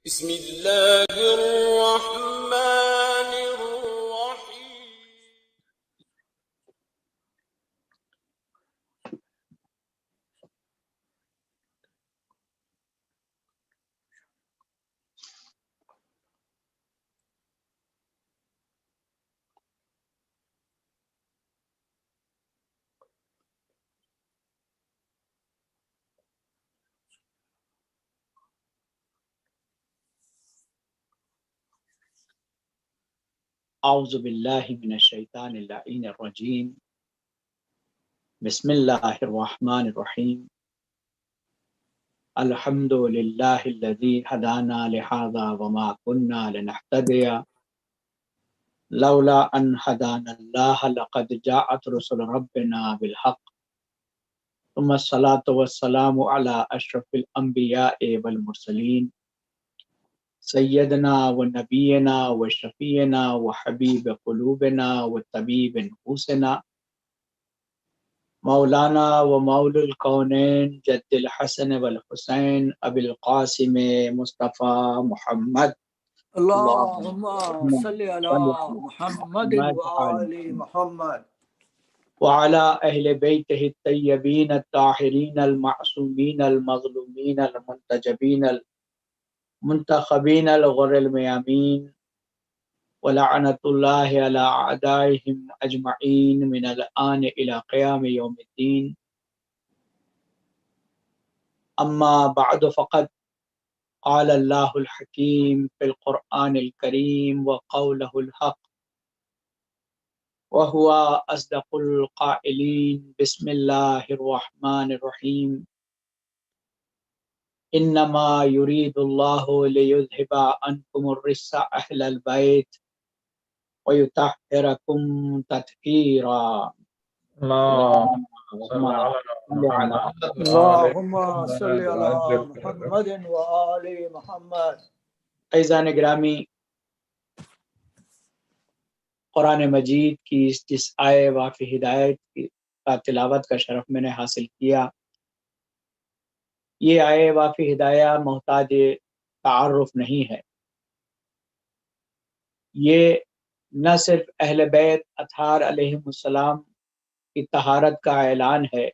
بسم الله الرحمن الرحيم. اعوذ باللہ من الشیطان اللعین الرجیم بسم اللہ الرحمن الرحیم الحمد للہ الذی ہدانا لہذا وما كنا لنہتدی لولا ان ہدانا اللہ لقد جاءت رسل ربنا بالحق ثم الصلاة والسلام علی اشرف الانبیاء والمرسلین سیدنا و نبینا و شفیعنا و حبیب قلوبنا و طبیب نفوسنا مولانا و مول الکونین جد الحسن والحسین ابی القاسم مصطفیٰ محمد اللهم صل على محمد وآل محمد وعلى اہل بیتہ الطیبین الطاہرین المعصومین المظلومین المنتجبین المنتخبین الغر المیامین ولعنت اللہ علی اعدائهم اجمعین من الآن الى قیام یوم الدین اما بعد فقد قال اللہ الحکیم فی القرآن الکریم وقولہ الحق وهو اصدق القائلین بسم اللہ الرحمن الرحیم انما یرید اللہ لیذہب عنکم الرجس اہل البیت ویطہرکم تطہیرا اللهم صل على محمد وآل محمد عزیزان گرامی، قرآن مجید کی جس آئے وافی ہدایت کا تلاوت کا شرف میں نے حاصل کیا، یہ آئے وافی ہدایہ محتاج تعارف نہیں ہے۔ یہ نہ صرف اہل بیت اطہار علیہم السلام کی طہارت کا اعلان ہے،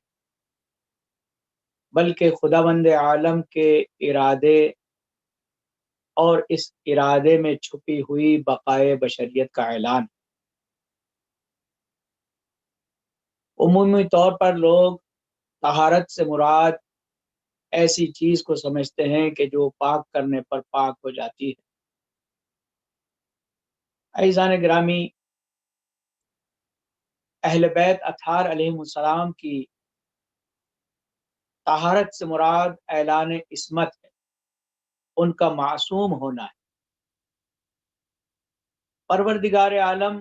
بلکہ خداوند عالم کے ارادے اور اس ارادے میں چھپی ہوئی بقائے بشریت کا اعلان۔ عمومی طور پر لوگ طہارت سے مراد ایسی چیز کو سمجھتے ہیں کہ جو پاک کرنے پر پاک ہو جاتی ہے۔ عزیزان گرامی، اہل بیت اطہار علیہم السلام کی طہارت سے مراد اعلان عصمت ہے، ان کا معصوم ہونا ہے۔ پروردگار عالم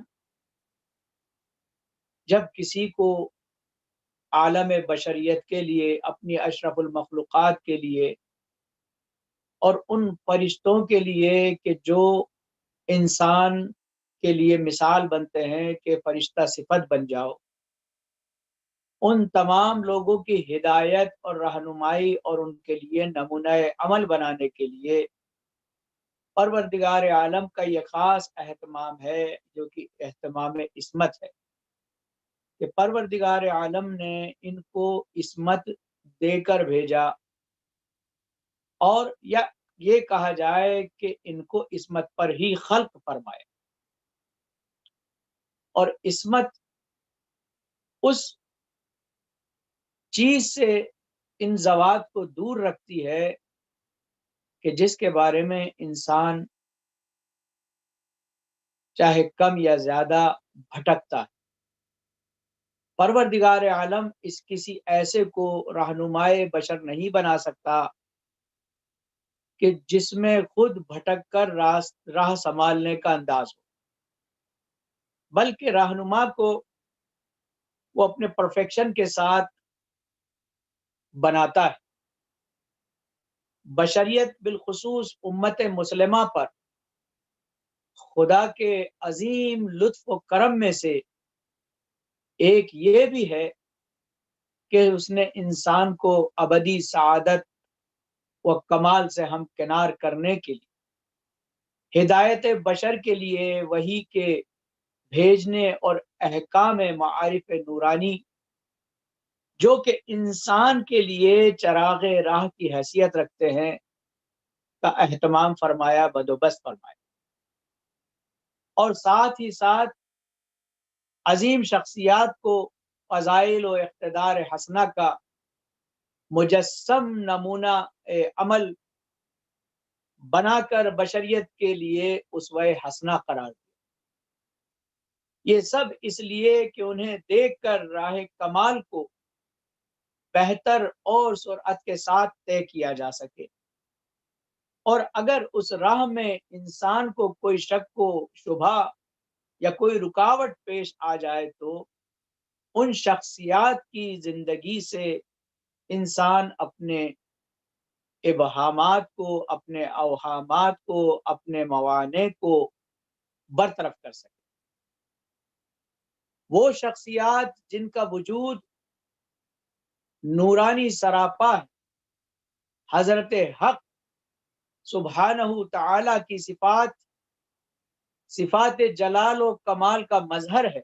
جب کسی کو عالم بشریت کے لیے، اپنی اشرف المخلوقات کے لیے اور ان فرشتوں کے لیے کہ جو انسان کے لیے مثال بنتے ہیں کہ فرشتہ صفت بن جاؤ، ان تمام لوگوں کی ہدایت اور رہنمائی اور ان کے لیے نمونہ عمل بنانے کے لیے پروردگار عالم کا یہ خاص اہتمام ہے، جو کہ اہتمام عصمت ہے، کہ پروردگار عالم نے ان کو عصمت دے کر بھیجا، اور یا یہ کہا جائے کہ ان کو عصمت پر ہی خلق فرمایا۔ اور عصمت اس چیز سے ان زوات کو دور رکھتی ہے کہ جس کے بارے میں انسان چاہے کم یا زیادہ بھٹکتا ہے۔ پروردگار عالم اس کسی ایسے کو رہنمائے بشر نہیں بنا سکتا کہ جس میں خود بھٹک کر راہ سنبھالنے کا انداز ہو، بلکہ رہنما کو وہ اپنے پرفیکشن کے ساتھ بناتا ہے۔ بشریت بالخصوص امت مسلمہ پر خدا کے عظیم لطف و کرم میں سے ایک یہ بھی ہے کہ اس نے انسان کو ابدی سعادت و کمال سے ہمکنار کرنے کے لیے ہدایت بشر کے لیے وحی کے بھیجنے اور احکام معارف نورانی جو کہ انسان کے لیے چراغ راہ کی حیثیت رکھتے ہیں کا اہتمام فرمایا، بندوبست فرمایا، اور ساتھ ہی ساتھ عظیم شخصیات کو فضائل و اقتدار حسنہ کا مجسم نمونہ عمل بنا کر بشریت کے لیے اسوہ حسنہ قرار دیا۔ یہ سب اس لیے کہ انہیں دیکھ کر راہ کمال کو بہتر اور سرعت کے ساتھ طے کیا جا سکے، اور اگر اس راہ میں انسان کو کوئی شک و شبہ یا کوئی رکاوٹ پیش آ جائے تو ان شخصیات کی زندگی سے انسان اپنے ابہامات کو، اپنے اوہامات کو، اپنے موانع کو برطرف کر سکے۔ وہ شخصیات جن کا وجود نورانی سراپا ہے، حضرت حق سبحانہ تعالی کی صفات جلال و کمال کا مظہر ہے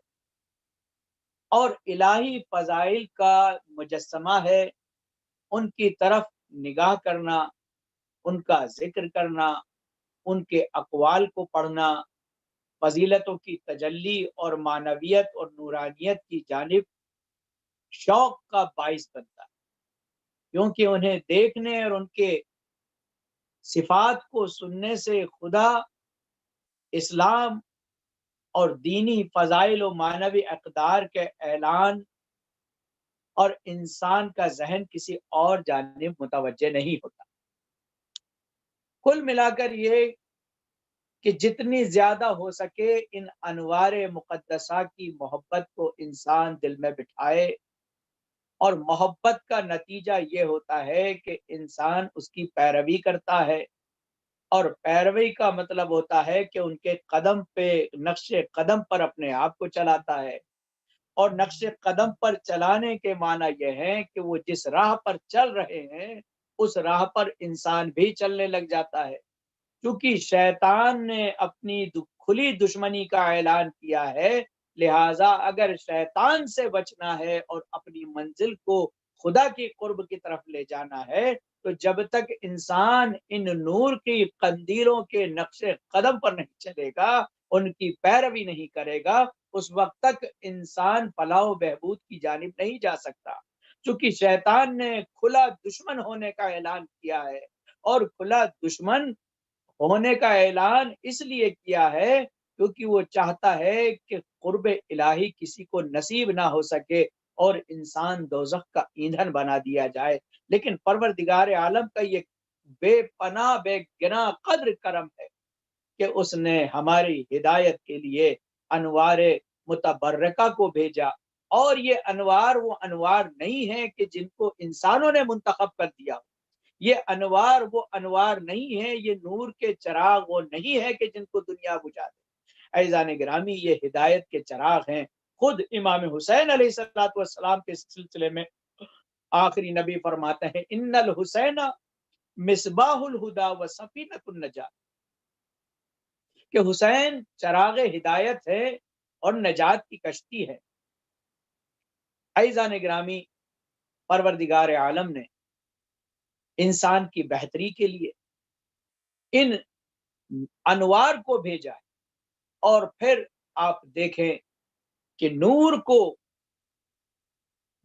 اور الہی فضائل کا مجسمہ ہے، ان کی طرف نگاہ کرنا، ان کا ذکر کرنا، ان کے اقوال کو پڑھنا فضیلتوں کی تجلی اور معنویت اور نورانیت کی جانب شوق کا باعث بنتا ہے، کیونکہ انہیں دیکھنے اور ان کے صفات کو سننے سے خدا، اسلام اور دینی فضائل و معنوی اقدار کے اعلان اور انسان کا ذہن کسی اور جانب متوجہ نہیں ہوتا۔ کل ملا کر یہ کہ جتنی زیادہ ہو سکے ان انوار مقدسہ کی محبت کو انسان دل میں بٹھائے، اور محبت کا نتیجہ یہ ہوتا ہے کہ انسان اس کی پیروی کرتا ہے، اور پیروی کا مطلب ہوتا ہے کہ ان کے قدم پہ، نقش قدم پر اپنے آپ کو چلاتا ہے، اور نقش قدم پر چلانے کے معنی یہ ہے کہ وہ جس راہ پر چل رہے ہیں اس راہ پر انسان بھی چلنے لگ جاتا ہے، کیونکہ شیطان نے اپنی کھلی دشمنی کا اعلان کیا ہے، لہٰذا اگر شیطان سے بچنا ہے اور اپنی منزل کو خدا کی قرب کی طرف لے جانا ہے تو جب تک انسان ان نور کی قندیلوں کے نقش قدم پر نہیں چلے گا، ان کی پیروی نہیں کرے گا، اس وقت تک انسان فلاح و بہبود کی جانب نہیں جا سکتا، چونکہ شیطان نے کھلا دشمن ہونے کا اعلان کیا ہے، اور کھلا دشمن ہونے کا اعلان اس لیے کیا ہے کیونکہ وہ چاہتا ہے کہ قرب الہی کسی کو نصیب نہ ہو سکے اور انسان دوزخ کا ایندھن بنا دیا جائے۔ لیکن پروردگار عالم کا یہ بے پناہ بے گناہ قدر کرم ہے کہ اس نے ہماری ہدایت کے لیے انوار متبرکہ کو بھیجا، اور یہ انوار وہ انوار نہیں ہیں کہ جن کو انسانوں نے منتخب کر دیا، یہ انوار وہ انوار نہیں ہے، یہ نور کے چراغ وہ نہیں ہے کہ جن کو دنیا بجھا دے۔ عزیزان گرامی، یہ ہدایت کے چراغ ہیں۔ خود امام حسین علیہ السلام کے سلسلے میں آخری نبی فرماتے ہیں ان الحسین مصباح الہدا و سفینۃ النجات، کہ حسین چراغ ہدایت ہے اور نجات کی کشتی ہے۔ عزیزان گرامی، پروردگار عالم نے انسان کی بہتری کے لیے ان انوار کو بھیجا ہے، اور پھر آپ دیکھیں کہ نور کو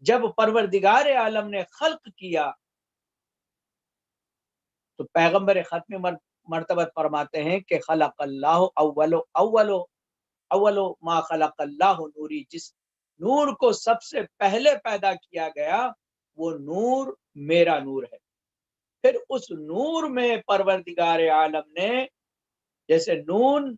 جب پروردگار عالم نے خلق کیا تو پیغمبر ختم مرتبت فرماتے ہیں کہ خلق اللہ اول ما خلق اللہ نوری، جس نور کو سب سے پہلے پیدا کیا گیا وہ نور میرا نور ہے۔ پھر اس نور میں پروردگار عالم نے جیسے نون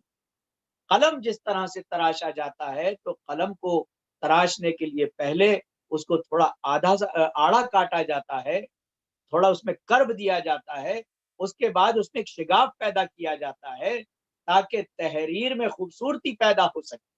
قلم جس طرح سے تراشا جاتا ہے تو قلم کو تراشنے کے لیے پہلے اس کو تھوڑا آڑا کاٹا جاتا ہے، تھوڑا اس میں کرب دیا جاتا ہے، اس کے بعد اس میں ایک شگاف پیدا کیا جاتا ہے تاکہ تحریر میں خوبصورتی پیدا ہو سکے۔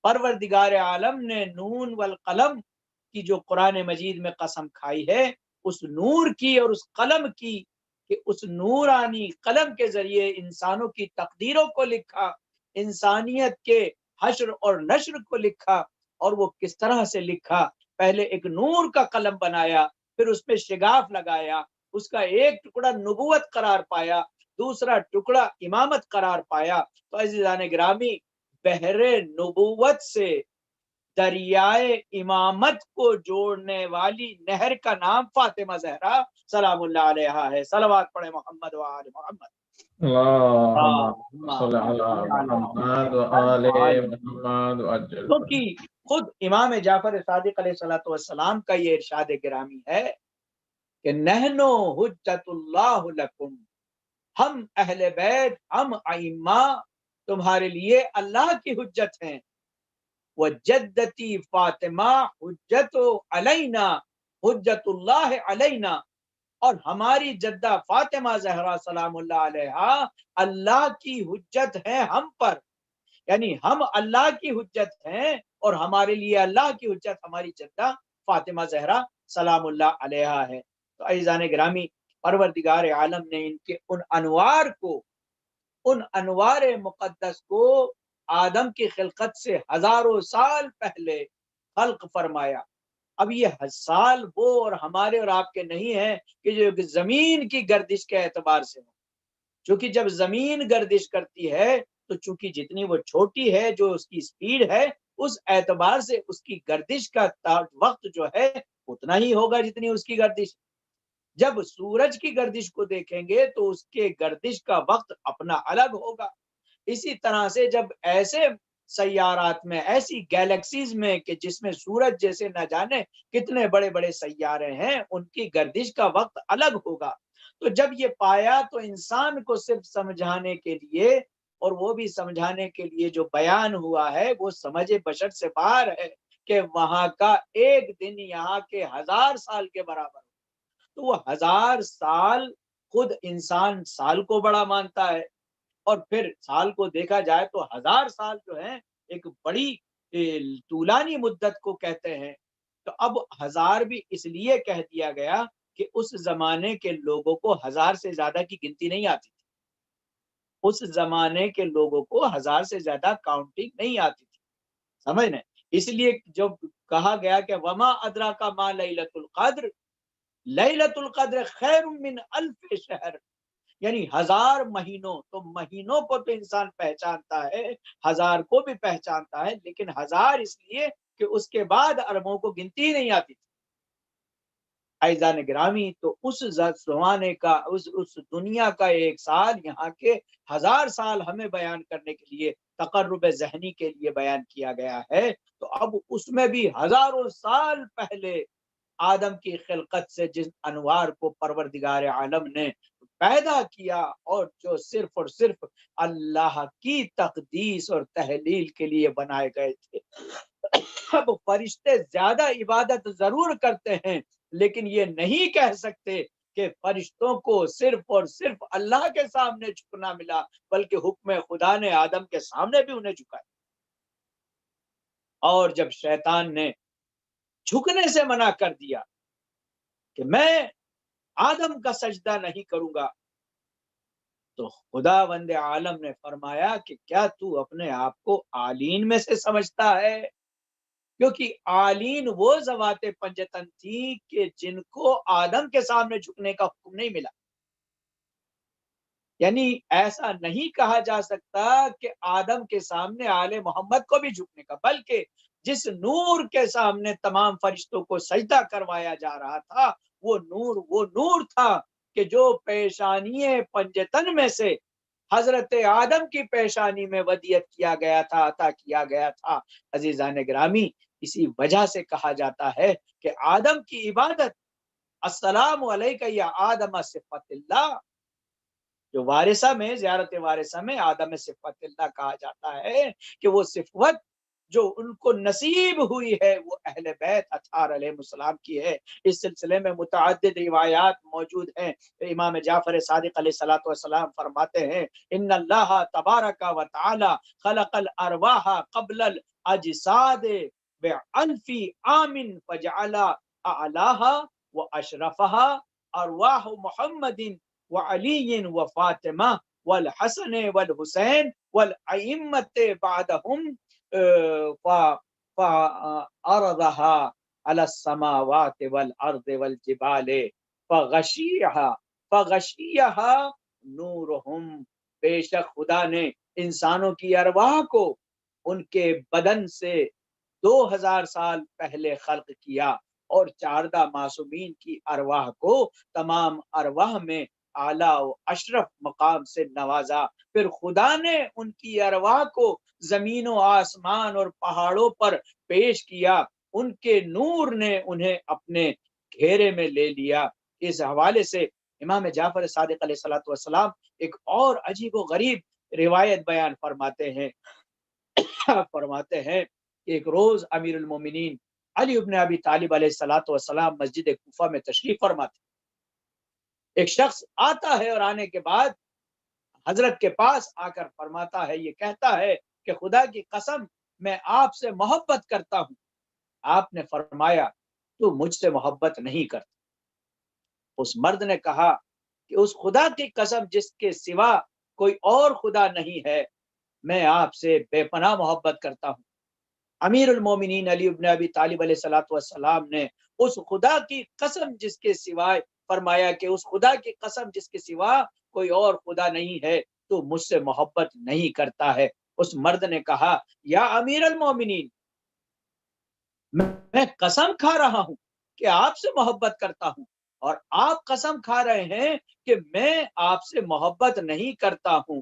پروردگار عالم نے نون والقلم کی جو قرآن مجید میں قسم کھائی ہے، اس نور کی اور اس قلم کی کہ اس نورانی قلم کے ذریعے انسانوں کی تقدیروں کو لکھا، انسانیت کے حشر اور نشر کو لکھا۔ اور وہ کس طرح سے لکھا؟ پہلے ایک نور کا قلم بنایا، پھر اس پہ شگاف لگایا، اس کا ایک ٹکڑا نبوت قرار پایا، دوسرا ٹکڑا امامت قرار پایا۔ تو عزیزان گرامی، بحر نبوت سے دریائے امامت کو جوڑنے والی نہر کا نام فاطمہ زہرا سلام اللہ علیہا ہے۔ صلوات پڑھے محمد و آل محمد۔ اللہم صلی علی محمد و آل محمد وعجل۔ کیونکہ خود امام جعفر صادق علیہ السلام کا یہ ارشاد گرامی ہے کہ نحنو حجت اللہ لکم، ہم اہل بیت، ہم ائمہ تمہارے لیے اللہ کی حجت ہیں۔ وجدتی فاطمہ حجت علینا، حجت اللہ علینا، اور ہماری جدہ فاطمہ زہرا سلام اللہ علیہا اللہ کی حجت ہے ہم پر، یعنی ہم اللہ کی حجت ہیں اور ہمارے لیے اللہ کی حجت ہماری جدہ فاطمہ زہرا سلام اللہ علیہا ہے۔ تو عزیزان گرامی، پروردگار عالم نے ان کے ان انوار کو، ان انوار مقدس کو آدم کی خلقت سے ہزاروں سال پہلے خلق فرمایا۔ اب یہ سال وہ اور ہمارے اور آپ کے نہیں ہیں کہ جو زمین کی گردش کے اعتبار سے ہو، چونکہ جب زمین گردش کرتی ہے تو چونکہ جتنی وہ چھوٹی ہے، جو اس کی سپیڈ ہے، اس اعتبار سے اس کی گردش کا وقت جو ہے اتنا ہی ہوگا جتنی اس کی گردش۔ جب سورج کی گردش کو دیکھیں گے تو اس کے گردش کا وقت اپنا الگ ہوگا۔ اسی طرح سے جب ایسے سیارات میں، ایسی گیلیکسیز میں کہ جس میں سورج جیسے نہ جانے کتنے بڑے بڑے سیارے ہیں، ان کی گردش کا وقت الگ ہوگا۔ تو جب یہ پایا تو انسان کو صرف سمجھانے کے لیے، اور وہ بھی سمجھانے کے لیے جو بیان ہوا ہے وہ سمجھ بشر سے باہر ہے کہ وہاں کا ایک دن یہاں کے 1000 سال کے برابر۔ تو وہ 1000 سال، خود انسان سال کو بڑا مانتا ہے، اور پھر سال کو دیکھا جائے تو 1000 سال جو ہے ایک بڑی طولانی مدت کو کہتے ہیں۔ تو اب 1000 بھی اس لیے کہہ دیا گیا کہ اس زمانے کے لوگوں کو 1000 سے زیادہ کی گنتی نہیں آتی تھی۔ اس زمانے کے لوگوں کو 1000 سے زیادہ کاؤنٹنگ نہیں آتی تھی، سمجھنے؟ اس لیے جب کہا گیا کہ وما ادراک ما لیلۃ القدر، لیلۃ القدر خیر من 1000 شہر، یعنی 1000 مہینوں، تو مہینوں کو تو انسان پہچانتا ہے، 1000 کو بھی پہچانتا ہے، لیکن 1000 اس لیے کہ اس کے بعد اربوں کو گنتی نہیں آتی تھی۔ عزیزان گرامی، تو اس زمانے کا، اس دنیا کا ایک سال یہاں کے 1000 سال ہمیں بیان کرنے کے لیے، تقرب ذہنی کے لیے بیان کیا گیا ہے۔ تو اب اس میں بھی ہزاروں سال پہلے آدم کی خلقت سے جن انوار کو پروردگار عالم نے پیدا کیا، اور جو صرف اور صرف اللہ کی تقدیس اور تحلیل کے لیے بنائے گئے تھے۔ اب فرشتے زیادہ عبادت ضرور کرتے ہیں، لیکن یہ نہیں کہہ سکتے کہ فرشتوں کو صرف اور صرف اللہ کے سامنے جھکنا ملا، بلکہ حکم خدا نے آدم کے سامنے بھی انہیں جھکایا۔ اور جب شیطان نے جھکنے سے منع کر دیا کہ میں آدم کا سجدہ نہیں کروں گا، تو خداوند عالم نے فرمایا کہ کیا تو اپنے آپ کو عالین میں سے سمجھتا ہے؟ کیونکہ عالین وہ ذوات پنجتن تھی کہ جن کو آدم کے سامنے جھکنے کا حکم نہیں ملا۔ یعنی ایسا نہیں کہا جا سکتا کہ آدم کے سامنے آل محمد کو بھی جھکنے کا، بلکہ جس نور کے سامنے تمام فرشتوں کو سجدہ کروایا جا رہا تھا، وہ نور تھا کہ جو پیشانی پنجتن میں سے حضرت آدم کی پیشانی میں ودیت کیا گیا تھا، عطا کیا گیا تھا۔ عزیزان گرامی، اسی وجہ سے کہا جاتا ہے کہ آدم کی عبادت، السلام علیکہ یا آدم صفت اللہ، جو وارثہ میں، زیارت وارثہ میں آدم صفت اللہ کہا جاتا ہے کہ وہ صفت جو ان کو نصیب ہوئی ہے وہ اہل بیت اطہار علیہ السلام کی ہے۔ اس سلسلے میں متعدد روایات موجود ہیں۔ امام جعفر صادق علیہ السلام فرماتے ہیں ان اللہ تبارک و تعالی خلق الارواح قبل الاجساد بألف عام فجعل اعلاها واشرفها ارواح محمد وعلی وفاطمہ والحسن والحسین والائمۃ بعدہم فعرضها على السماوات والارض والجبال فغشیہا نورہم، بے شک خدا نے انسانوں کی ارواح کو ان کے بدن سے 2000 سال پہلے خلق کیا، اور 14 معصومین کی ارواح کو تمام ارواح میں اعلیٰ و اشرف مقام سے نوازا۔ پھر خدا نے ان کی ارواح کو زمین و آسمان اور پہاڑوں پر پیش کیا، ان کے نور نے انہیں اپنے گھیرے میں لے لیا۔ اس حوالے سے امام جعفر صادق علیہ السلام ایک اور عجیب و غریب روایت بیان فرماتے ہیں کہ ایک روز امیر المومنین علی ابن ابی طالب علیہ السلام مسجد کوفہ میں تشریف فرماتے، ایک شخص آتا ہے اور آنے کے بعد حضرت کے پاس آ کر فرماتا ہے، یہ کہتا ہے کہ خدا کی قسم میں آپ سے محبت کرتا ہوں۔ آپ نے فرمایا تو مجھ سے محبت نہیں کرتا۔ اس مرد نے کہا کہ اس خدا کی قسم جس کے سوا کوئی اور خدا نہیں ہے، میں آپ سے بے پناہ محبت کرتا ہوں۔ امیر المومنین علی ابن ابی طالب علیہ السلام نے اس خدا کی قسم جس کے سوائے فرمایا کہ اس خدا کی قسم جس کے سوا کوئی اور خدا نہیں ہے تو مجھ سے محبت نہیں کرتا ہے۔ اس مرد نے کہا، یا امیر المومنین، میں قسم کھا رہا ہوں کہ آپ سے محبت کرتا ہوں، اور آپ قسم کھا رہے ہیں کہ میں آپ سے محبت نہیں کرتا ہوں،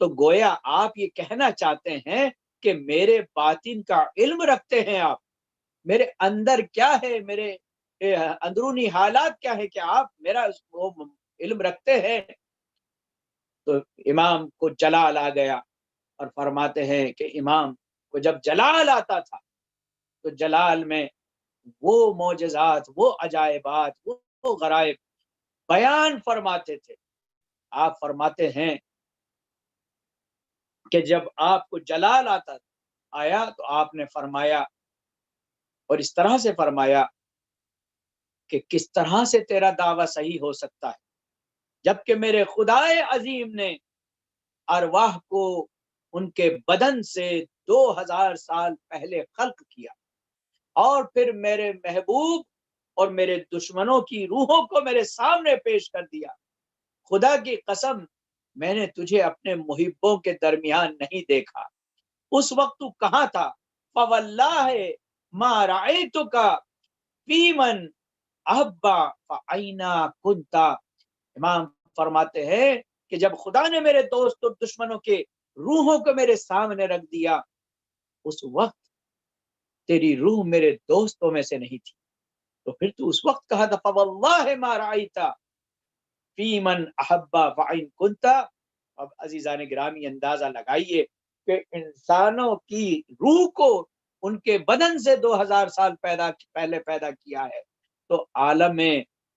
تو گویا آپ یہ کہنا چاہتے ہیں کہ میرے باطن کا علم رکھتے ہیں آپ، میرے اندر کیا ہے، میرے اندرونی حالات کیا ہے، کہ آپ میرا وہ علم رکھتے ہیں۔ تو امام کو جلال آ گیا، اور فرماتے ہیں کہ امام کو جب جلال آتا تھا تو جلال میں وہ معجزات، وہ عجائبات، وہ غرائب بیان فرماتے تھے۔ آپ فرماتے ہیں کہ جب آپ کو جلال آیا تو آپ نے فرمایا، اور اس طرح سے فرمایا کہ کس طرح سے تیرا دعویٰ صحیح ہو سکتا ہے، جبکہ میرے خدائے عظیم نے ارواح کو ان کے بدن سے 2000 سال پہلے خلق کیا، اور پھر میرے محبوب اور میرے دشمنوں کی روحوں کو میرے سامنے پیش کر دیا۔ خدا کی قسم میں نے تجھے اپنے محبوں کے درمیان نہیں دیکھا۔ اس وقت تو کہاں تھا؟ فواللہ ما رأیتک فی من احب فأینا کنت۔ امام فرماتے ہیں کہ جب خدا نے میرے دوست اور دشمنوں کے روحوں کو میرے سامنے رکھ دیا، اس وقت تیری روح میرے دوستوں میں سے نہیں تھی، تو پھر تو اس وقت کہا تھا فواللہ ما رأیت فی من احب فأین کنت۔ اب عزیزان گرامی اندازہ لگائیے کہ انسانوں کی روح کو ان کے بدن سے 2000 سال پہلے پیدا کیا ہے، تو عالم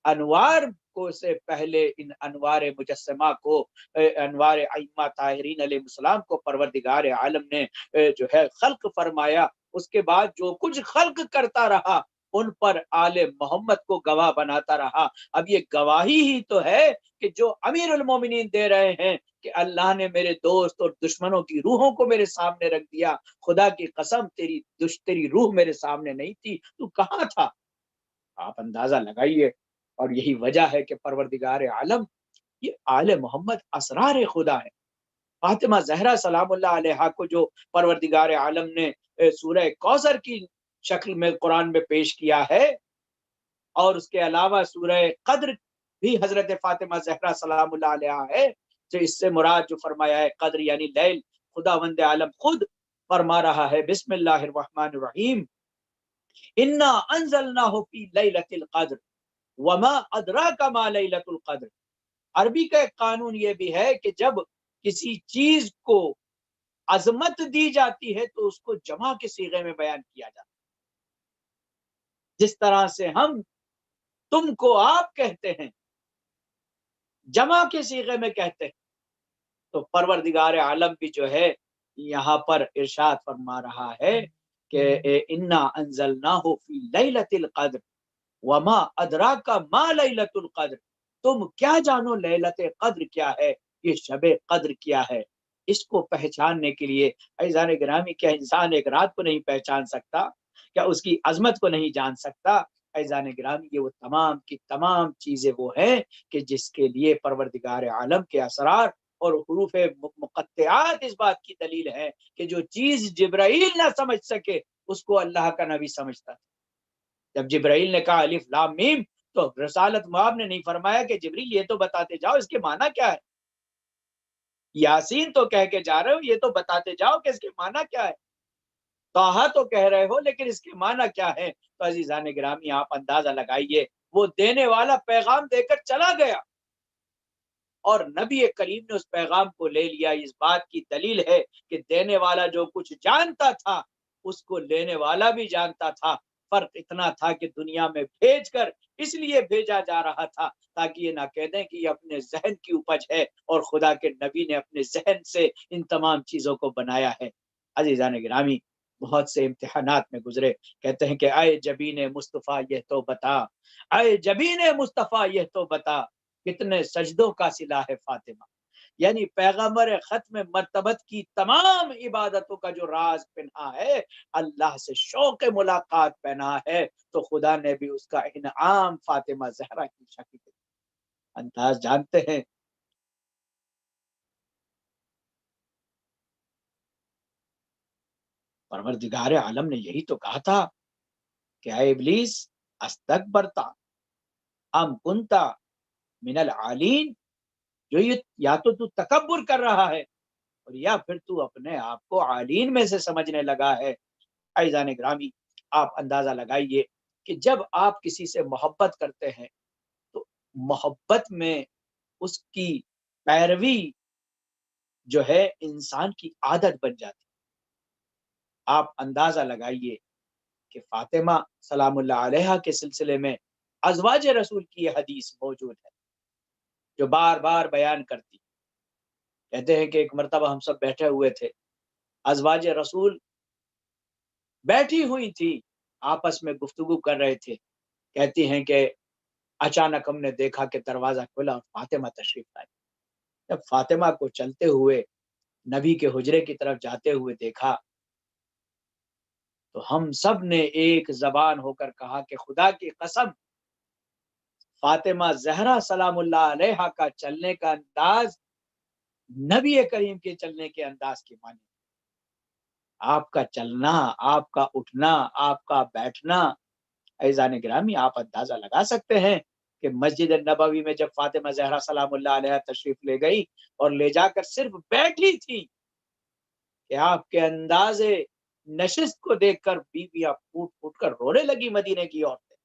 انوار کو سے پہلے ان انوار مجسمہ کو، انوار ائمہ طاہرین علیہ السلام کو پروردگار عالم نے جو ہے خلق فرمایا۔ اس کے بعد جو کچھ خلق کرتا رہا ان پر آل محمد کو گواہ بناتا رہا۔ اب یہ گواہی ہی تو ہے کہ جو امیر المومنین دے رہے ہیں کہ اللہ نے میرے دوست اور دشمنوں کی روحوں کو میرے سامنے رکھ دیا۔ خدا کی قسم تیری روح میرے سامنے نہیں تھی، تو کہاں تھا؟ آپ اندازہ لگائیے۔ اور یہی وجہ ہے کہ پروردگار عالم، یہ آل محمد اسرار خدا ہے۔ فاطمہ زہرا سلام اللہ علیہا کو جو پروردگار عالم نے سورہ کوثر کی شکل میں قرآن میں پیش کیا ہے، اور اس کے علاوہ سورہ قدر بھی حضرت فاطمہ زہرا سلام اللہ علیہا ہے، تو اس سے مراد جو فرمایا ہے قدر یعنی لیل، خداوند عالم خود فرما رہا ہے بسم اللہ الرحمن الرحیم انا انزلناہ فی لیلۃ القدر وما ادراک ما لیلۃ القدر۔ عربی کا ایک قانون یہ بھی ہے کہ جب کسی چیز کو عظمت دی جاتی ہے تو اس کو جمع کے صیغے میں بیان کیا جاتا ہے۔ جس طرح سے ہم تم کو آپ کہتے ہیں، جمع کے صیغے میں کہتے ہیں، تو پروردگار عالم بھی جو ہے یہاں پر ارشاد فرما رہا ہے کہ انا انزلناہ فی لیلۃ القدر وما ادراک ما لیلۃ القدر، تم کیا جانو لیلت قدر کیا ہے، یہ شب قدر کیا ہے۔ اس کو پہچاننے کے لیے عزیزان گرامی، کیا انسان ایک رات کو نہیں پہچان سکتا؟ کیا اس کی عظمت کو نہیں جان سکتا؟ عزیزان گرامی، یہ وہ تمام کی تمام چیزیں وہ ہیں کہ جس کے لیے پروردگار عالم کے اسرار اور حروف مقطعات اس بات کی دلیل ہے کہ جو چیز جبرائیل نہ سمجھ سکے اس کو اللہ کا نبی سمجھتا تھا۔ جب جبرائیل نے کہا الف لام میم، تو رسالت مآب نے نہیں فرمایا کہ جبریل یہ تو بتاتے جاؤ اس کے معنی کیا ہے، یاسین تو کہہ کے جا رہے ہو، یہ تو بتاتے جاؤ کہ اس کے معنی کیا ہے، طٰہٰ تو کہہ رہے ہو لیکن اس کے معنی کیا ہے۔ تو عزیزان گرامی، آپ اندازہ لگائیے، وہ دینے والا پیغام دے کر چلا گیا اور نبی کریم نے اس پیغام کو لے لیا۔ اس بات کی دلیل ہے کہ دینے والا جو کچھ جانتا تھا اس کو لینے والا بھی جانتا تھا۔ فرق اتنا تھا کہ دنیا میں بھیج کر اس لیے بھیجا جا رہا تھا تاکہ یہ نہ کہہ دیں کہ یہ اپنے ذہن کی اپج ہے، اور خدا کے نبی نے اپنے ذہن سے ان تمام چیزوں کو بنایا ہے۔ عزیزان گرامی، بہت سے امتحانات میں گزرے، کہتے ہیں کہ اے جبین مصطفیٰ یہ تو بتا، اے جبین مصطفیٰ یہ تو بتا، کتنے سجدوں کا صلہ ہے فاطمہ۔ یعنی پیغمبر ختم مرتبت کی تمام عبادتوں کا جو راز پنہا ہے، اللہ سے شوق ملاقات پہنا ہے، تو خدا نے بھی اس کا انعام فاطمہ زہرا کی شکل میں۔ انداز جانتے ہیں؟ پروردگار عالم نے یہی تو کہا تھا کہ اے ابلیس استکبرتا ام کنتا من العالین، جو یہ یا تو تکبر کر رہا ہے اور یا پھر تو اپنے آپ کو عالین میں سے سمجھنے لگا ہے۔ عزیزان گرامی، آپ اندازہ لگائیے کہ جب آپ کسی سے محبت کرتے ہیں تو محبت میں اس کی پیروی جو ہے انسان کی عادت بن جاتی۔ آپ اندازہ لگائیے کہ فاطمہ سلام اللہ علیہا کے سلسلے میں ازواج رسول کی یہ حدیث موجود ہے جو بار بار بیان کرتی، کہتے ہیں کہ ایک مرتبہ ہم سب بیٹھے ہوئے تھے، ازواج رسول بیٹھی ہوئی تھی، آپس میں گفتگو کر رہے تھے، کہتی ہیں کہ اچانک ہم نے دیکھا کہ دروازہ کھلا اور فاطمہ تشریف لائی۔ جب فاطمہ کو چلتے ہوئے نبی کے حجرے کی طرف جاتے ہوئے دیکھا تو ہم سب نے ایک زبان ہو کر کہا کہ خدا کی قسم، فاطمہ زہرا سلام اللہ علیہا کا چلنے کا انداز نبی کریم کے چلنے کے انداز کی مانی۔ آپ کا چلنا، آپ کا اٹھنا، آپ کا بیٹھنا، عزیزان گرامی آپ اندازہ لگا سکتے ہیں کہ مسجد نبوی میں جب فاطمہ زہرا سلام اللہ علیہا تشریف لے گئی اور لے جا کر صرف بیٹھی تھی کہ آپ کے انداز نشست کو دیکھ کر بیویاں پھوٹ پھوٹ کر رونے لگی مدینے کی عورتیں،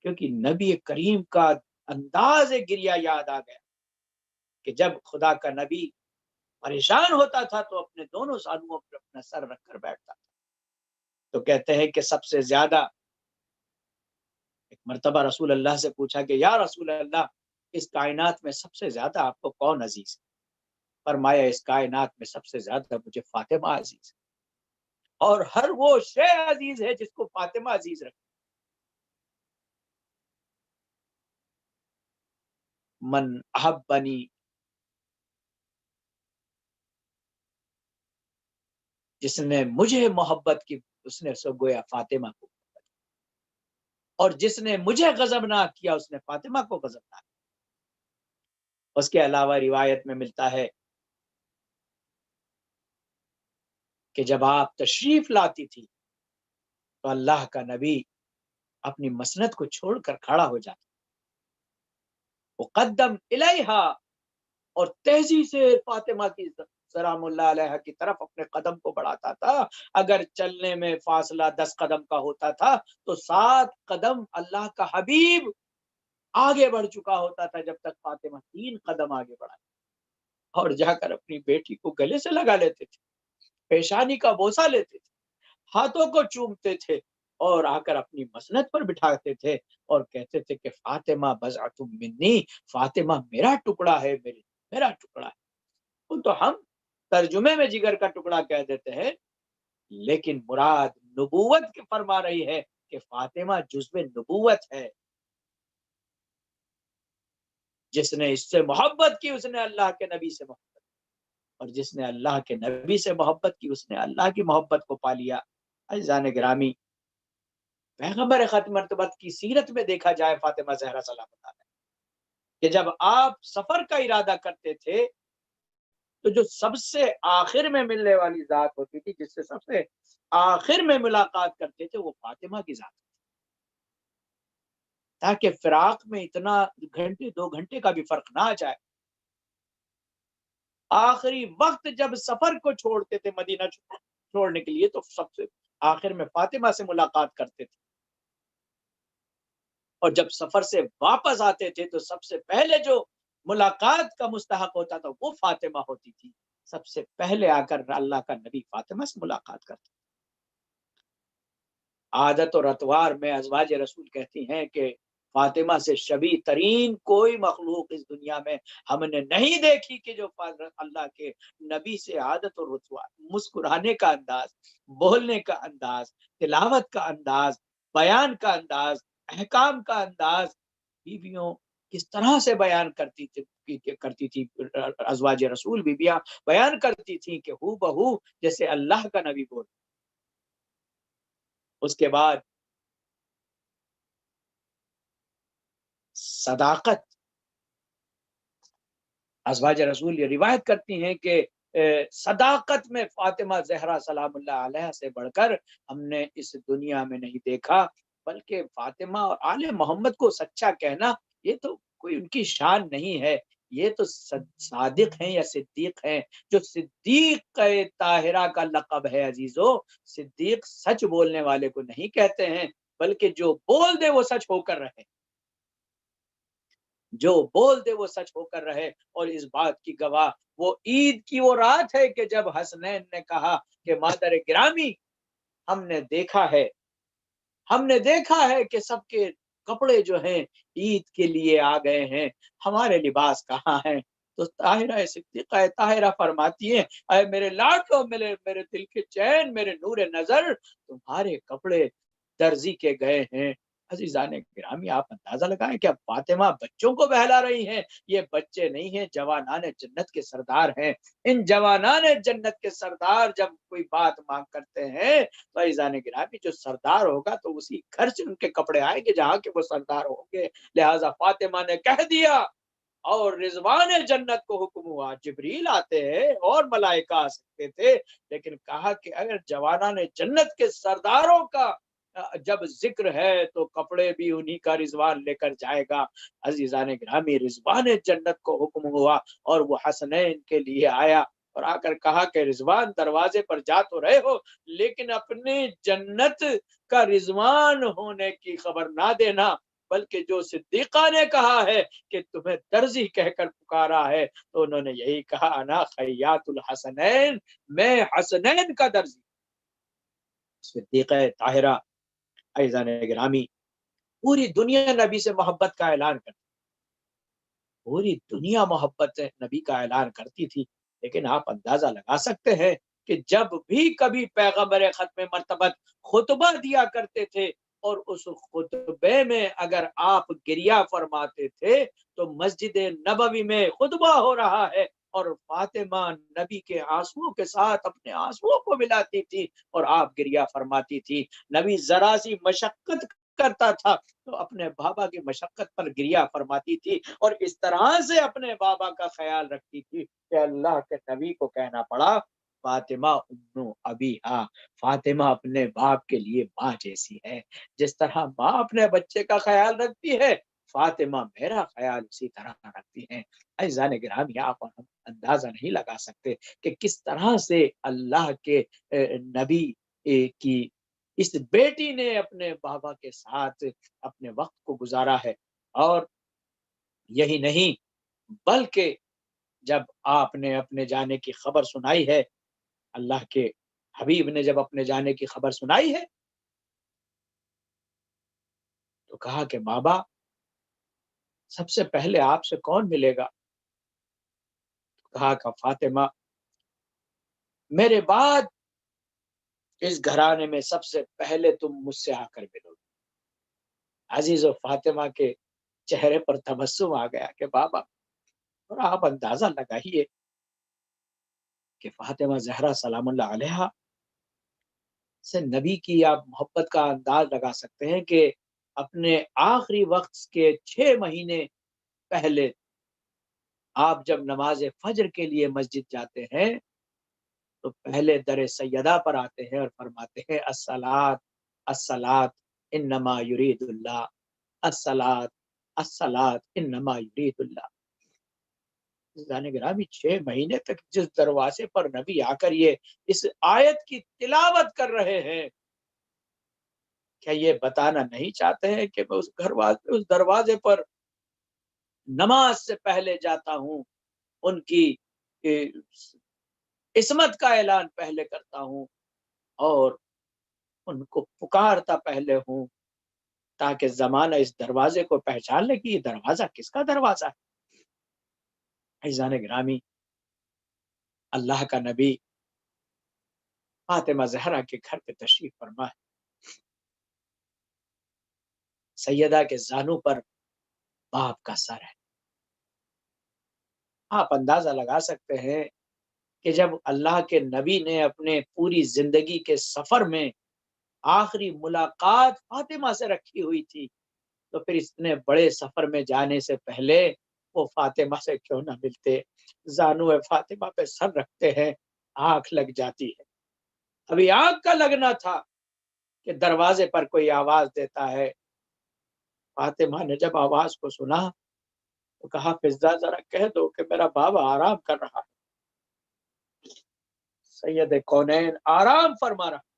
کیونکہ نبی کریم کا انداز گریا یاد آ گیا کہ جب خدا کا نبی پریشان ہوتا تھا تو اپنے دونوں سانوں پر اپنا سر رکھ کر بیٹھتا تھا۔ تو کہتے ہیں کہ سب سے زیادہ ایک مرتبہ رسول اللہ سے پوچھا کہ یا رسول اللہ، اس کائنات میں سب سے زیادہ آپ کو کون عزیز ہے؟ فرمایا اس کائنات میں سب سے زیادہ مجھے فاطمہ عزیز ہے، اور ہر وہ شے عزیز ہے جس کو فاطمہ عزیز رکھے۔ من احبنی، جس نے مجھے محبت کی اس نے سو گویا فاطمہ کو، اور جس نے مجھے غضبناک کیا اس نے فاطمہ کو غضبناک کیا۔ اس کے علاوہ روایت میں ملتا ہے کہ جب آپ تشریف لاتی تھی تو اللہ کا نبی اپنی مسند کو چھوڑ کر کھڑا ہو جاتا، مقدم الیہا، اور تیزی سے فاطمہ کی سلام اللہ علیہ کی طرف اپنے قدم کو بڑھاتا تھا۔ اگر چلنے میں فاصلہ 10 قدم کا ہوتا تھا تو 7 قدم اللہ کا حبیب آگے بڑھ چکا ہوتا تھا، جب تک فاطمہ 3 قدم آگے بڑھا، اور جا کر اپنی بیٹی کو گلے سے لگا لیتے تھے، پیشانی کا بوسہ لیتے تھے، ہاتھوں کو چومتے تھے، اور آ کر اپنی مسند پر بٹھاتے تھے اور کہتے تھے کہ فاطمہ بضعۃ منی، فاطمہ میرا ٹکڑا ہے، میرا ٹکڑا ہے۔ وہ تو ہم ترجمے میں جگر کا ٹکڑا کہہ دیتے ہیں، لیکن مراد نبوت کی فرما رہی ہے کہ فاطمہ جزو نبوت ہے۔ جس نے اس سے محبت کی اس نے اللہ کے نبی سے محبت، اور جس نے اللہ کے نبی سے محبت کی اس نے اللہ کی محبت کو پا لیا۔ عزیزان گرامی، پیغمبر ختم مرتبت کی سیرت میں دیکھا جائے فاطمہ زہرا سلام اللہ علیہا کہ جب آپ سفر کا ارادہ کرتے تھے تو جو سب سے آخر میں ملنے والی ذات ہوتی تھی، جس سے سب سے آخر میں ملاقات کرتے تھے، وہ فاطمہ کی ذات، تاکہ فراق میں اتنا گھنٹے 2 گھنٹے کا بھی فرق نہ آ جائے۔ آخری وقت جب سفر کو چھوڑتے تھے مدینہ چھوڑنے کے لیے تو سب سے آخر میں فاطمہ سے ملاقات کرتے تھے، اور جب سفر سے واپس آتے تھے تو سب سے پہلے جو ملاقات کا مستحق ہوتا تھا وہ فاطمہ ہوتی تھی۔ سب سے پہلے آ کر اللہ کا نبی فاطمہ سے ملاقات کرتے تھے۔ عادت اور اتوار میں ازواج رسول کہتی ہیں کہ فاطمہ سے شبیہ ترین کوئی مخلوق اس دنیا میں ہم نے نہیں دیکھی کہ جو اللہ کے نبی سے عادت اور اتوار، مسکرانے کا انداز، بولنے کا انداز، تلاوت کا انداز، بیان کا انداز، احکام کا انداز، بیویوں کس طرح سے بیان کرتی تھی ازواج رسول بیویاں بیان کرتی تھیں کہ ہو بہو جیسے اللہ کا نبی بول۔ اس کے بعد صداقت، ازواج رسول یہ روایت کرتی ہیں کہ صداقت میں فاطمہ زہرا سلام اللہ علیہا سے بڑھ کر ہم نے اس دنیا میں نہیں دیکھا، بلکہ فاطمہ اور آل محمد کو سچا کہنا یہ تو کوئی ان کی شان نہیں ہے، یہ تو صادق ہیں یا صدیق ہیں۔ جو صدیق طاہرہ کا لقب ہے عزیزو، صدیق سچ بولنے والے کو نہیں کہتے ہیں، بلکہ جو بول دے وہ سچ ہو کر رہے، جو بول دے وہ سچ ہو کر رہے۔ اور اس بات کی گواہ وہ عید کی وہ رات ہے کہ جب حسنین نے کہا کہ مادر گرامی ہم نے دیکھا ہے کہ سب کے کپڑے جو ہیں عید کے لیے آ گئے ہیں، ہمارے لباس کہاں ہیں؟ تو طاہرہ صدیقہ طاہرہ فرماتی ہیں اے میرے لاڈلو، میرے دل کے چین، میرے نور نظر، تمہارے کپڑے درزی کے گئے ہیں۔ عزیزان گرامی، آپ اندازہ لگائیں کہ اب فاطمہ بچوں کو بہلا رہی ہیں، یہ بچے نہیں ہیں، جوانان جنت کے سردار ہیں۔ ان جوانان جنت کے سردار جب کوئی بات مانگ کرتے ہیں تو عزیزان گرامی جو سردار ہوگا تو اسی گھر سے ان کے کپڑے آئیں گے جہاں کے وہ سردار ہوں گے۔ لہٰذا فاطمہ نے کہہ دیا، اور رضوان جنت کو حکم ہوا، جبریل آتے ہیں اور ملائکہ آ سکتے تھے، لیکن کہا کہ اگر جوانان جنت کے سرداروں کا جب ذکر ہے تو کپڑے بھی انہی کا رضوان لے کر جائے گا۔ عزیزان گرامی، رضوان جنت کو حکم ہوا اور وہ حسنین کے لیے آیا اور آ کر کہا کہ رضوان دروازے پر جا تو رہے ہو لیکن اپنے جنت کا رضوان ہونے کی خبر نہ دینا، بلکہ جو صدیقہ نے کہا ہے کہ تمہیں درزی کہہ کر پکارا ہے تو انہوں نے یہی کہا انا خیاط الحسنین، میں حسنین کا درزی۔ صدیقہ طاہرہ عزیزان گرامی پوری دنیا نبی سے محبت کا اعلان کرتی، پوری دنیا محبت نبی کا اعلان کرتی تھی، لیکن آپ اندازہ لگا سکتے ہیں کہ جب بھی کبھی پیغمبر ختم مرتبت خطبہ دیا کرتے تھے اور اس خطبے میں اگر آپ گریہ فرماتے تھے تو مسجد نبوی میں خطبہ ہو رہا ہے اور فاطمہ نبی کے آنسوؤں کے ساتھ اپنے آنسوؤں کو ملاتی تھی اور آپ گریہ فرماتی تھی۔ نبی ذرا سی مشقت کرتا تھا تو اپنے بابا کی مشقت پر گریہ فرماتی تھی اور اس طرح سے اپنے بابا کا خیال رکھتی تھی کہ اللہ کے نبی کو کہنا پڑا فاطمہ ابن ابیہا، فاطمہ اپنے باپ کے لیے ماں جیسی ہے، جس طرح ماں اپنے بچے کا خیال رکھتی ہے فاطمہ میرا خیال اسی طرح رکھتی ہیں۔ عزیزان گرامی، آپ اندازہ نہیں لگا سکتے کہ کس طرح سے اللہ کے نبی کی اس بیٹی نے اپنے بابا کے ساتھ اپنے وقت کو گزارا ہے۔ اور یہی نہیں بلکہ جب آپ نے اپنے جانے کی خبر سنائی ہے، اللہ کے حبیب نے جب اپنے جانے کی خبر سنائی ہے تو کہا کہ بابا سب سے پہلے آپ سے کون ملے گا؟ کہا کہ فاطمہ، میرے بعد اس گھرانے میں سب سے پہلے تم مجھ سے آ کر ملو گے۔ عزیز و فاطمہ کے چہرے پر تبسم آ گیا کہ بابا، اور آپ اندازہ لگائیے کہ فاطمہ زہرا سلام اللہ علیہا سے نبی کی آپ محبت کا انداز لگا سکتے ہیں کہ اپنے آخری وقت کے 6 مہینے پہلے آپ جب نماز فجر کے لیے مسجد جاتے ہیں تو پہلے در سیدہ پر آتے ہیں اور فرماتے ہیں الصلاۃ الصلاۃ انما یرید اللہ، الصلاۃ الصلاۃ انما یرید اللہ۔ گرامی 6 مہینے تک جس دروازے پر نبی آ کر یہ اس آیت کی تلاوت کر رہے ہیں، کیا یہ بتانا نہیں چاہتے ہیں کہ میں اس دروازے پر نماز سے پہلے جاتا ہوں، ان کی عصمت کا اعلان پہلے کرتا ہوں اور ان کو پکارتا پہلے ہوں، تاکہ زمانہ اس دروازے کو پہچان لے کہ یہ دروازہ کس کا دروازہ ہے۔ عزیزان گرامی، اللہ کا نبی فاطمہ زہرا کے گھر پہ تشریف فرما ہے، سیدہ کے زانوں پر باپ کا سر ہے۔ آپ اندازہ لگا سکتے ہیں کہ جب اللہ کے نبی نے اپنے پوری زندگی کے سفر میں آخری ملاقات فاطمہ سے رکھی ہوئی تھی، تو پھر اتنے بڑے سفر میں جانے سے پہلے وہ فاطمہ سے کیوں نہ ملتے؟ زانو فاطمہ پہ سر رکھتے ہیں، آنکھ لگ جاتی ہے۔ ابھی آنکھ کا لگنا تھا کہ دروازے پر کوئی آواز دیتا ہے۔ فاطمہ نے جب آواز کو سنا تو کہا فضہ ذرا کہہ دو کہ میرا بابا آرام کر رہا ہے، سید کونین آرام فرما رہا۔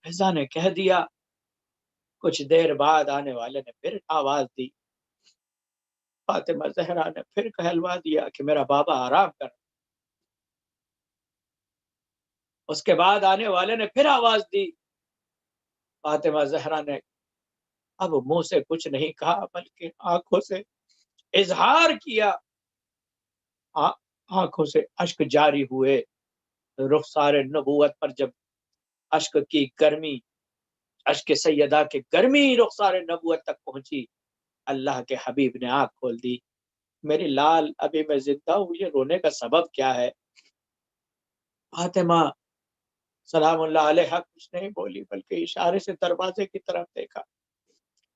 فضہ نے کہہ دیا۔ کچھ دیر بعد آنے والے نے پھر آواز دی، فاطمہ زہرا نے پھر کہلوا دیا کہ میرا بابا آرام کر رہا۔ اس کے بعد آنے والے نے پھر آواز دی، فاطمہ زہرا نے اب منہ سے کچھ نہیں کہا بلکہ آنکھوں سے اظہار کیا، آنکھوں سے اشک جاری ہوئے۔ رخسار نبوت پر جب اشک کی گرمی، اشک سیدہ کے گرمی رخسار نبوت تک پہنچی، اللہ کے حبیب نے آنکھ کھول دی۔ میری لال، ابھی میں زندہ ہوں، یہ رونے کا سبب کیا ہے؟ فاطمہ سلام اللہ علیہ کچھ نہیں بولی بلکہ اشارے سے دروازے کی طرف دیکھا،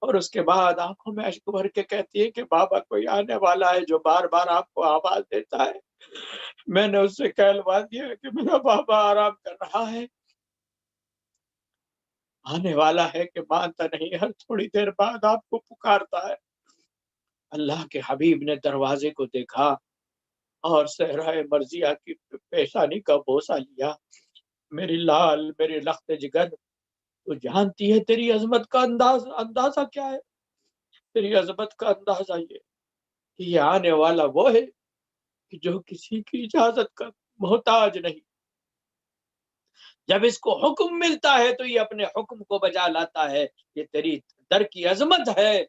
اور اس کے بعد آنکھوں میں اشک بھر کے کہتی ہے کہ بابا کوئی آنے والا ہے جو بار بار آپ کو آواز دیتا ہے۔ میں نے اس سے کہلوا دیا کہ میرا بابا آرام کر رہا ہے، آنے والا ہے کہ مانتا نہیں، ہر تھوڑی دیر بعد آپ کو پکارتا ہے۔ اللہ کے حبیب نے دروازے کو دیکھا اور صحرائے مرضیہ کی پیشانی کا بوسہ لیا۔ میری لال، میری لخت جگر، تو جانتی ہے تیری عظمت کا اندازہ کیا ہے؟ تیری عظمت کا اندازہ یہ کہ یہ آنے والا وہ ہے کہ جو کسی کی اجازت کا محتاج نہیں، جب اس کو حکم ملتا ہے تو یہ اپنے حکم کو بجا لاتا ہے۔ یہ تیری در کی عظمت ہے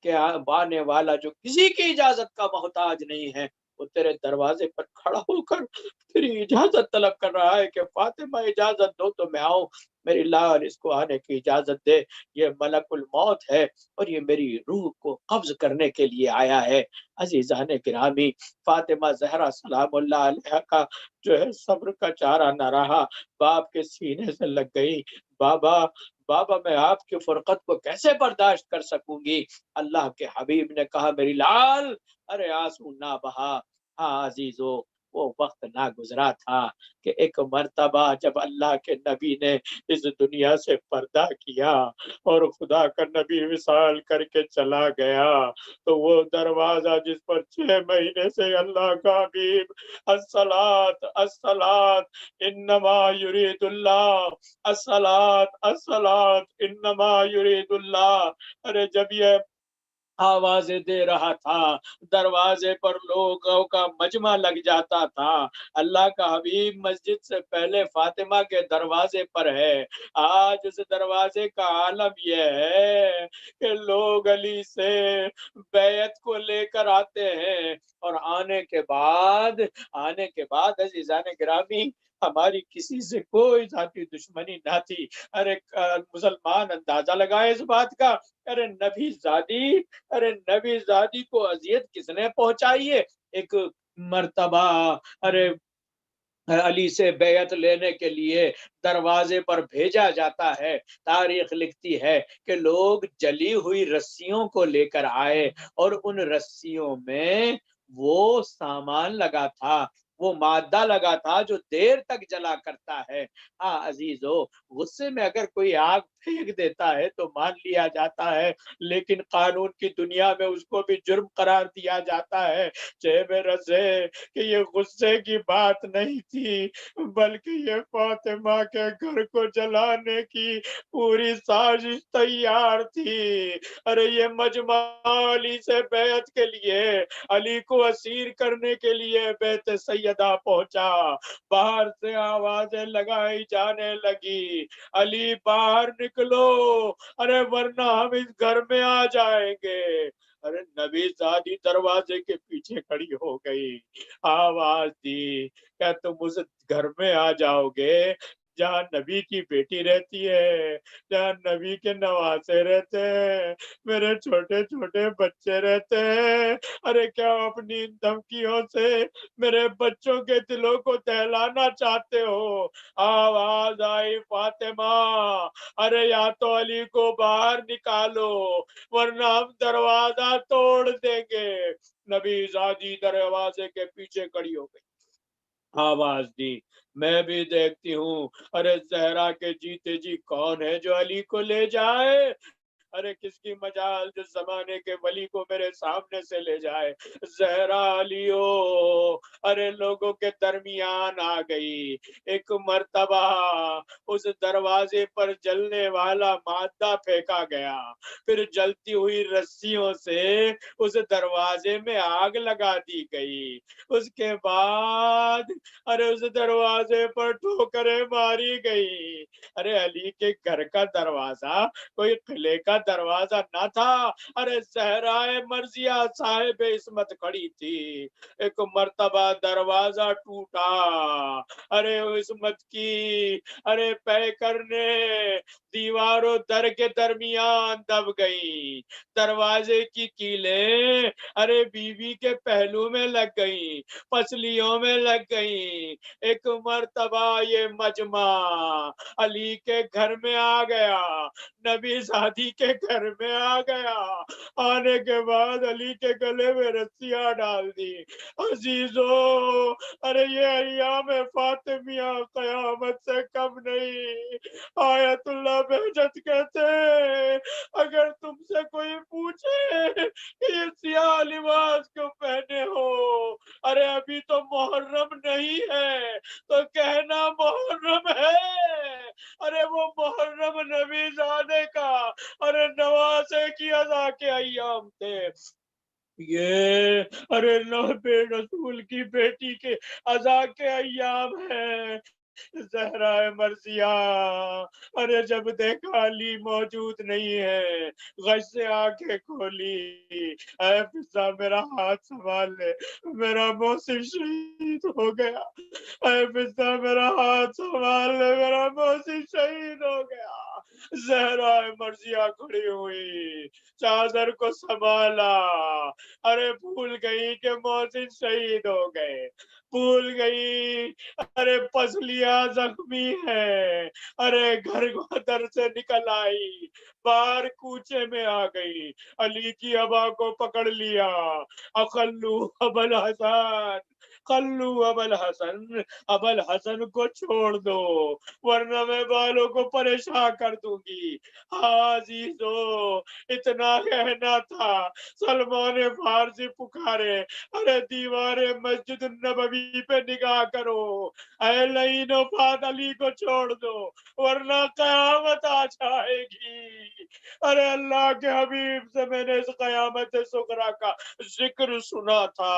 کہ آنے والا جو کسی کی اجازت کا محتاج نہیں ہے، وہ تیرے دروازے پر کھڑا ہو کر تیری اجازت طلب کر رہا ہے کہ فاطمہ اجازت دو تو میں آؤں، میری لال اس کو آنے کی اجازت دے، یہ ملک الموت ہے اور یہ میری روح کو قبض کرنے کے لیے آیا ہے۔ عزیزان گرامی، فاطمہ زہرا سلام اللہ علیہ کا جو ہے صبر کا چارہ نہ رہا، باپ کے سینے سے لگ گئی۔ بابا بابا میں آپ کی فرقت کو کیسے برداشت کر سکوں گی؟ اللہ کے حبیب نے کہا میری لال، ارے آنسو نہ بہا، ہاں عزیزو، وہ وقت نہ گزرا تھا کہ ایک مرتبہ جب اللہ کے نبی نے اس دنیا سے پردہ کیا اور خدا کا نبی وصال کر کے چلا گیا، تو وہ دروازہ جس پر 6 مہینے سے اللہ کا حبیب الصلاۃ الصلاۃ انما یرید اللہ، الصلاۃ الصلاۃ انما یرید اللہ، ارے جب یہ آوازیں دے رہا تھا، دروازے پر لوگوں کا مجمع لگ جاتا تھا۔ اللہ کا حبیب مسجد سے پہلے فاطمہ کے دروازے پر ہے۔ آج اس دروازے کا عالم یہ ہے کہ لوگ علی سے بیعت کو لے کر آتے ہیں، اور آنے کے بعد عزیزان گرامی ہماری کسی سے کوئی ذاتی دشمنی نہ تھی. ارے مسلمان اندازہ لگائے اس بات کا. ارے نبی زادی کو اذیت کس نے پہنچائی ہے؟ ایک مرتبہ ارے علی سے بیعت لینے کے لیے دروازے پر بھیجا جاتا ہے. تاریخ لکھتی ہے کہ لوگ جلی ہوئی رسیوں کو لے کر آئے اور ان رسیوں میں وہ سامان لگا تھا، وہ مادہ لگا تھا جو دیر تک جلا کرتا ہے. ہاں عزیزو، غصے میں اگر کوئی آگ پھینک دیتا ہے تو مان لیا جاتا ہے، لیکن قانون کی دنیا میں اس کو بھی جرم قرار دیا جاتا ہے. رسے کہ یہ غصے کی بات نہیں تھی، بلکہ یہ فاطمہ کے گھر کو جلانے کی پوری سازش تیار تھی. ارے یہ مجمع علی سے بیعت کے لیے، علی کو اسیر کرنے کے لیے بیت سیدہ پہنچا. باہر سے آوازیں لگائی جانے لگی، علی باہر نکلو، ارے ورنہ ہم اس گھر میں آ جائیں گے. ارے نبی زادی دروازے کے پیچھے کھڑی ہو گئی، آواز دی، کیا تم اس گھر میں آ جاؤ گے جہاں نبی کی بیٹی رہتی ہے، جہاں نبی کے نواسے رہتے ہیں، میرے چھوٹے چھوٹے بچے رہتے ہیں؟ ارے کیا اپنی دھمکیوں سے میرے بچوں کے دلوں کو دہلانا چاہتے ہو؟ آواز آئی، فاطمہ ارے یا تو علی کو باہر نکالو ورنہ ہم دروازہ توڑ دیں گے. نبی زادی دروازے کے پیچھے کھڑی ہو گئی، آواز دی، میں بھی دیکھتی ہوں. ارے زہرا کے جیتے جی کون ہے جو علی کو لے جائے؟ ارے کس کی مجال جو زمانے کے ولی کو میرے سامنے سے لے جائے؟ زہرا علیو ارے لوگوں کے درمیان آ گئی. ایک مرتبہ اس دروازے پر جلنے والا مادہ پھینکا گیا، پھر جلتی ہوئی رسیوں سے اس دروازے میں آگ لگا دی گئی. اس کے بعد ارے اس دروازے پر ٹھوکریں ماری گئی. ارے علی کے گھر کا دروازہ کوئی قلعے کا دروازہ نہ تھا. ارے زہرائے مرضیہ صاحب عصمت کھڑی تھی. ایک مرتبہ دروازہ ٹوٹا، ارے عصمت کی ارے پے کرنے دیواروں در کے درمیان دب گئی. دروازے کی کیلیں ارے بیوی کے پہلو میں لگ گئی، پسلیوں میں لگ گئی. ایک مرتبہ یہ مجمع علی کے گھر میں آ گیا، نبی زادی کے گھر میں آ گیا. آنے کے بعد علی کے گلے میں رسیاں ڈال دی. عزیزو ارے یہ ایام فاطمیہ قیامت سے کم نہیں. آیت اللہ بہجت کہتے ہیں اگر تم سے کوئی پوچھے کہ یہ سیاہ لباس کیوں پہنے ہو، ارے ابھی تو محرم نہیں ہے، تو کہنا محرم ہے. ارے وہ محرم نبی زادے کا ارے نواسے کی ادا کے ایام تھے. یہ ارے بے رسول کی بیٹی کے اذا کے ایام ہے. زہرا مرضیہ ارے جب دیکھا علی موجود نہیں ہے، غش سے آنکھیں کھولی، اے فضا میرا ہاتھ سنبھال لے، میرا محسن شہید ہو گیا. اے فضا میرا ہاتھ سنبھال لے، میرا محسن شہید ہو گیا. زہرا مرضیہ کھڑی ہوئی، چادر کو سنبھالا. ارے بھول گئی کہ محسن شہید ہو گئے، بھول گئی ارے پسلیاں زخمی ہے. ارے گھر کو در سے نکل آئی، باہر کوچے میں آ گئی، علی کی ابا کو پکڑ لیا. اخلو ابل حسن، خلو ابل حسن، ابل حسن کو چھوڑ دو ورنہ میں بالوں کو پریشان کر دوں گی. ہاں عزیزو اتنا کہنا تھا، سلمان فارسی پکارے، ارے دیوارے مسجد النبوی پہ نگاہ کرو، اے لعین و فات علی کو چھوڑ دو ورنہ قیامت آ جائے گی. ارے اللہ کے حبیب سے میں نے اس قیامت صغریٰ کا ذکر سنا تھا.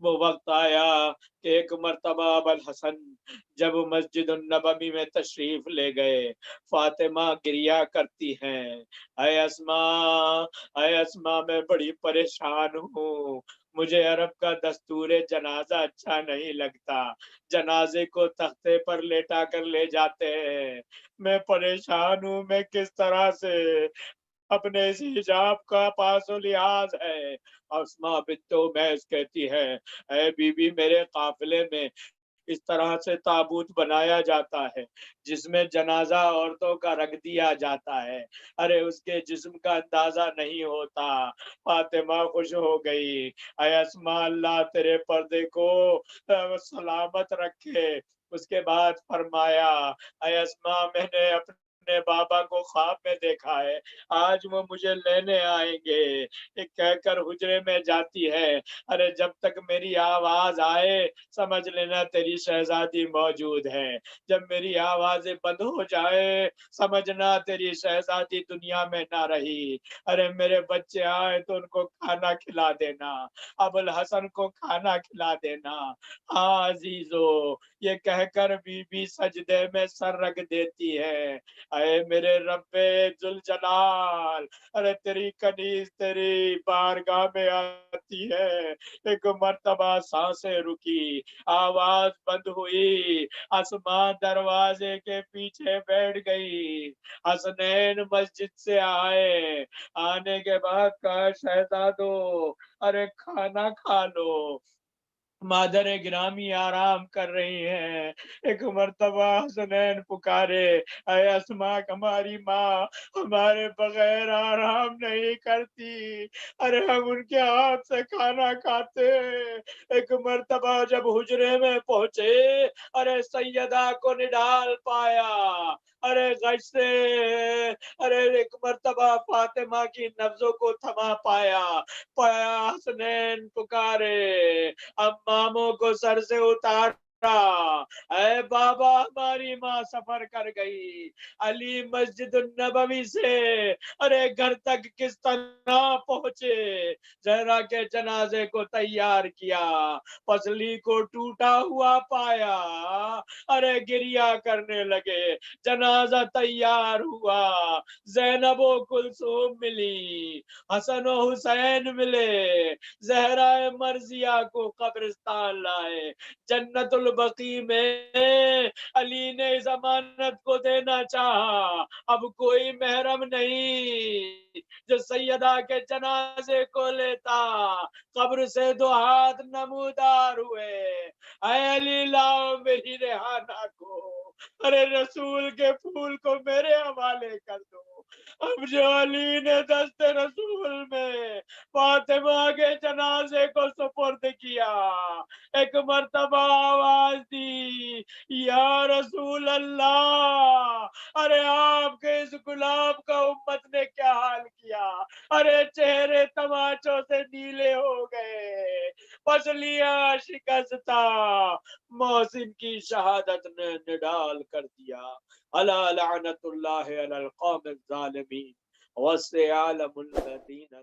وہ وقت آیا کہ ایک مرتبہ ابو الحسن جب مسجد النبوی میں تشریف لے گئے، فاطمہ گریا کرتی ہیں، اے اسماء، اے اسماء میں بڑی پریشان ہوں، مجھے عرب کا دستور جنازہ اچھا نہیں لگتا، جنازے کو تختے پر لیٹا کر لے جاتے ہیں، میں پریشان ہوں، میں کس طرح سے اپنے اس حجاب کا پاس و لحاظ ہے۔ اسماء بنت امیس کہتی ہے، اے بی بی، میرے قافلے میں اس طرح سے تابوت بنایا جاتا ہے جس میں جنازہ عورتوں کا رکھ دیا جاتا ہے، ارے اس کے جسم کا اندازہ نہیں ہوتا۔ فاطمہ خوش ہو گئی، اے اسماء، اللہ تیرے پردے کو سلامت رکھے۔ اس کے بعد فرمایا، اے اسماء، میں نے اپنے بابا کو خواب میں دیکھا ہے، آج وہ مجھے لینے آئیں گے، یہ کہہ کر حجرے میں جاتی ہے، ارے جب تک میری آواز آئے سمجھ لینا تیری شہزادی موجود ہے، جب میری آوازیں بند ہو جائے سمجھنا تیری شہزادی دنیا میں نہ رہی، ارے میرے بچے آئے تو ان کو کھانا کھلا دینا، ابو الحسن کو کھانا کھلا دینا۔ ہاں عزیزو، یہ کہہ کر بی بی سجدے میں سر رکھ دیتی ہے، اے میرے رب ذوالجلال، ارے تیری کنیز تیری بارگاہ میں آتی ہے۔ ایک مرتبہ سانسیں رکی، آواز بند ہوئی، اسماء دروازے کے پیچھے بیٹھ گئی، حسنین مسجد سے آئے، آنے کے بعد کہا، شہزادو ارے کھانا کھا لو، مادر گرامی آرام کر رہی ہیں۔ ایک مرتبہ حسنین پکارے، اے اسماء، ہماری ماں ہمارے بغیر آرام نہیں کرتی، ارے ہم ان کے ہاتھ سے کھانا کھاتے۔ ایک مرتبہ جب حجرے میں پہنچے، ارے سیدہ کو نڈال پایا، ارے غش سے، ارے ایک مرتبہ فاطمہ کی نبضوں کو تھما پایا، حسنین پکارے، اماموں کو سر سے اتارا، اے بابا ہماری ماں سفر کر گئی، علی مسجد النبوی سے ارے گھر تک کس طرح پہنچے، زہرا کے جنازے کو تیار کیا، پسلی کو ٹوٹا ہوا پایا، ارے گریا کرنے لگے، جنازہ تیار ہوا، زینب و کلثوم ملی، حسن و حسین ملے، زہرا مرضیہ کو قبرستان لائے، جنت البقیع میں علی نے ضمانت کو دینا چاہا، اب کوئی محرم نہیں جو سیدہ کے جنازے کو لیتا، قبر سے 2 ہاتھ نمودار ہوئے، اے علی لاؤ میری ریحانہ کو، ارے رسول کے پھول کو میرے حوالے کر دو۔ اب جو علی نے دست رسول میں فاطمہ کے جنازے کو سپرد کیا، ایک مرتبہ آواز دی، یا رسول اللہ، ارے آپ کے اس گلاب کا امت نے کیا حال کیا، ارے چہرے تماچوں سے نیلے ہو گئے، پسلیاں شکستہ، محسن کی شہادت نے نڈال کر دیا، الا لعنت اللہ علی القوم الظالمین وسع عالم الذین